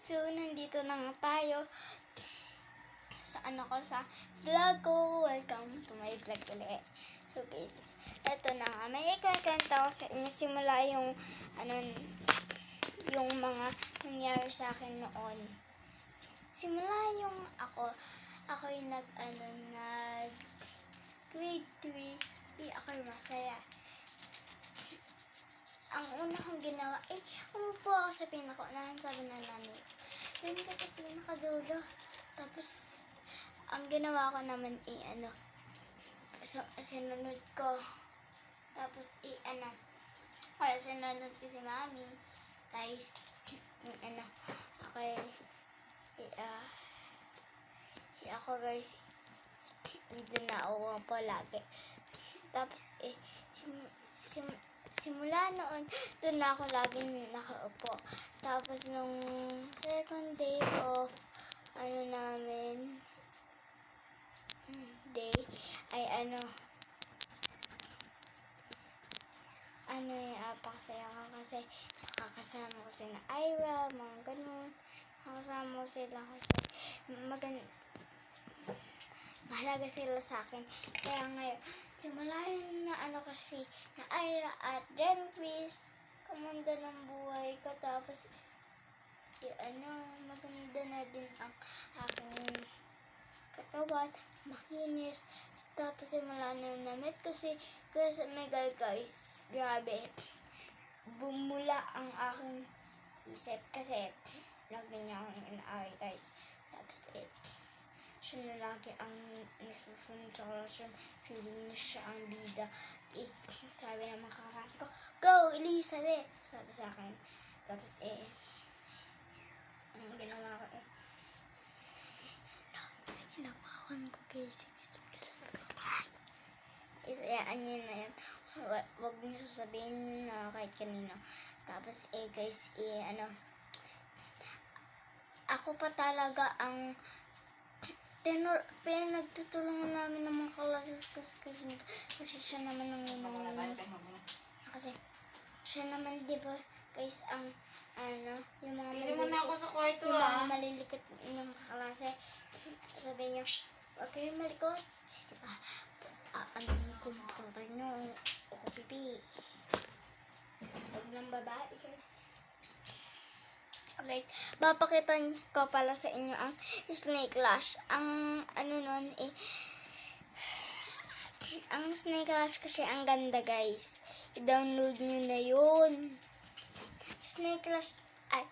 So, nandito na nga tayo sa sa vlog ko. Welcome to my vlog ulit. So guys, eto na nga. May ikakwento ko sa inyo simula yung yung mga nangyari sa akin noon. Simula yung ako yung nag grade 3, ako'y masaya. Ang una kong ginawa, umupo ako sa pinakaunahan, sabi ng nanay ko. Doon ka sa pinakadulo. Tapos, ang ginawa ko naman, sinunod ko. Tapos, kaya sinunod ko si mami. Guys, ako guys, hindi na ako palagi. Tapos, simula noon, doon na ako laging nakaupo. Tapos, nung second day of, napakasaya ko kasi nakakasama ko sila Ira, mga ganun. Nakakasama ko sila kasi mahalaga sila sa akin. Kaya ngayon, simula yun na kasi na Ira at Jenquiz, kumanda ng buhay ko. Tapos, maganda na din ang aking katawan, makinis. Tapos simula na yung namit kasi my God guys, grabe. Bumula ang aking isip kasi lagi niya akong inaaway guys. Tapos siya na lagi ang nasusunod sa klasyon. Feeling niya siya ang bida. Sabi ng mga kaklase ko, "Go Elizabeth!" Sabi sa akin. Tapos ang ginawa ko hinawakan ko guys. Isayaan nyo na yan. Huwag nyo sasabihin na kahit kanino. Tapos guys, ako pa talaga ang pinagtutulungan namin ng mga klases kasi siya naman ang kasi siya naman, di ba guys, ang yung mga malilikot yung kaklase, sabi niyo, "Huwag kayong malikot." Diba? Kung tutay nyo, ako pipi. Huwag ng babae guys. Guys, papakitan ko pala sa inyo ang Snake Lash. Ang ang Snake Lash kasi ang ganda guys. I-download nyo na yun. Snake Lash ay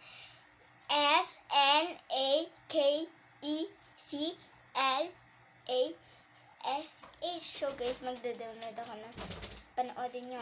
SNAKECLASH. So guys, magda-download ako na. Panoodin nyo